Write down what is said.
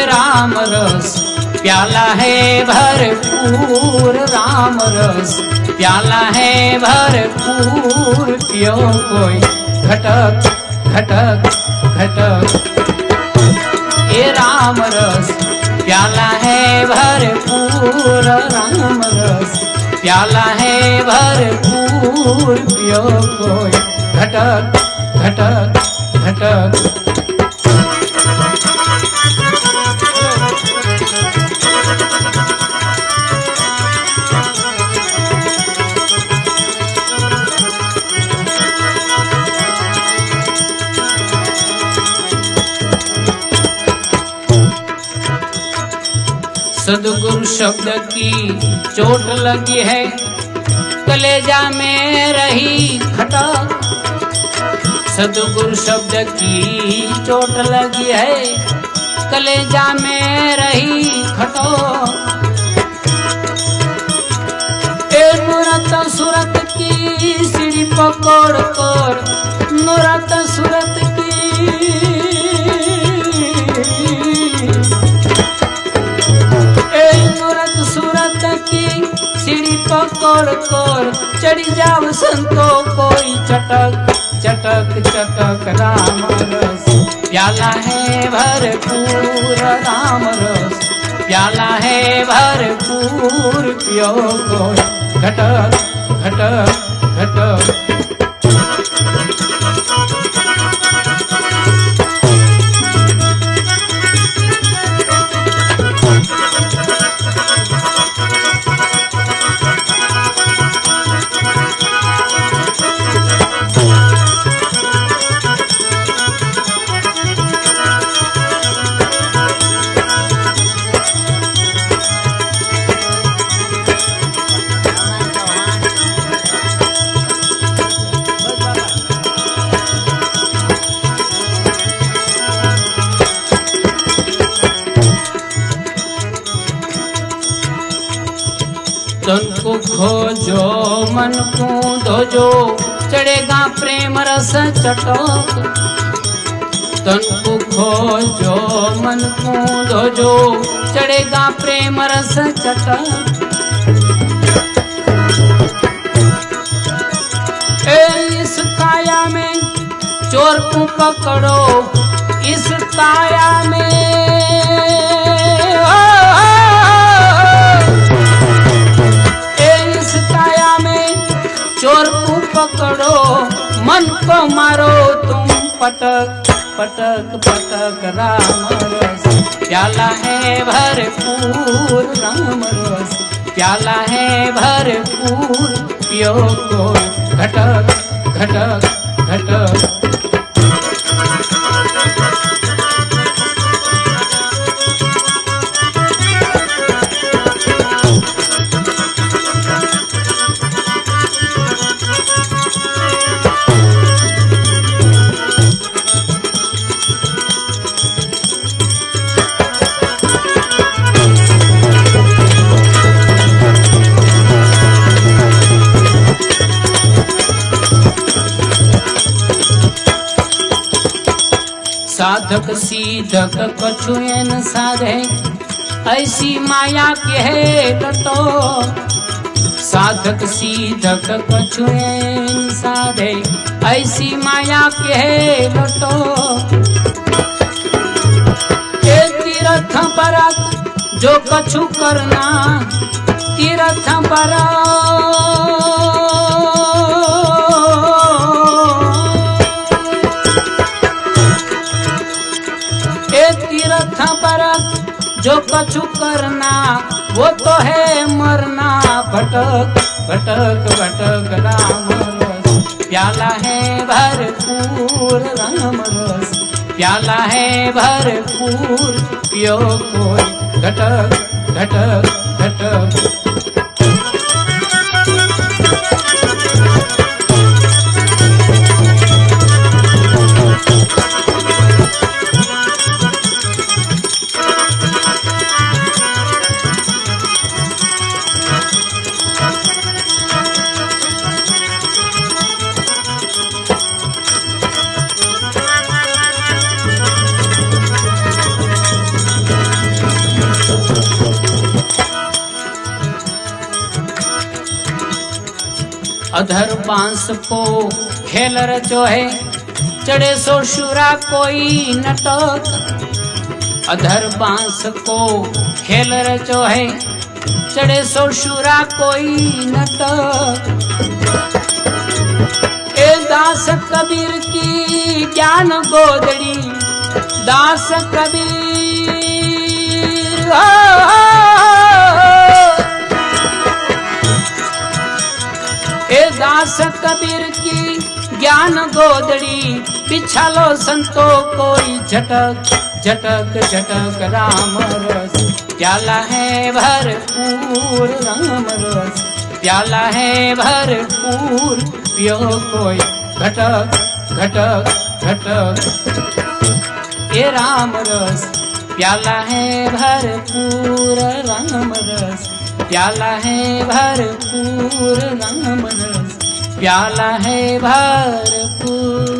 राम रस प्याला है भरपूर, राम रस प्याला है भरपूर, पियो कोई घटक घटक घटक। ये राम रस प्याला है भरपूर, राम रस प्याला है भरपूर, पियो कोई घटक घटक घटक। सदगुरु शब्द की चोट लगी है, कलेजा में रही खटक। सदगुरु शब्द की चोट लगी है, कलेजा में रही खटक। नुरत सूरत की सीढ़ी पकड़ कर, नुरत सूरत की सूरत की सीढ़ी पकड़ कर चढ़ी जाओ संतो कोई चटक चटक चटक। राम रस प्याला है भरपूर, राम रस प्याला है भरपूर, पियो कोई घटक घटक घटक। तन को खोजो मन को धोजो, चढ़ेगा प्रेम रस चटक। तन को खोजो मन को धोजो, चढ़ेगा प्रेम रस चटक। इस काया में चोर को पकड़ो, इस काया में चोर को पकड़ो, मन को मारो तुम पटक पटक पटक। राम रस प्याला है भरपूर, राम रस प्याला है भरपूर, पियो कोई घटक घटक घटक। साधक सीधक कछुएन साधे, ऐसी माया के है लटो। साधक सीधक कछुएन साधे, ऐसी माया के है लटो। तीर्थ बरत जो कछु करना, तीर्थ बरत तीर्थ बरत जो कछु करना, वो तो है मरना। भटक भटक भटक। राम रस प्याला है भरपूर, राम रस प्याला है भरपूर, पियो कोई घटक घटक घटक। अधर बांस को खेल रचो है, चढ़े सो शुरा कोई नटक। अधर बांस को खेल रचो है, चढ़े सो शुरा कोई नटक। ए दास कबीर की ज्ञान गोदड़ी, दास कबीर ए दास कबीर की ज्ञान गोदड़ी, पिछालो संतो कोई झटक झटक झटक। राम रस प्याला है भरपूर, राम रस प्याला है भरपूर, पियो कोई घटक घटक घटक। ये राम रस प्याला है भरपूर, राम रस प्याला है भरपूर, राम रस प्याला है भरपूर।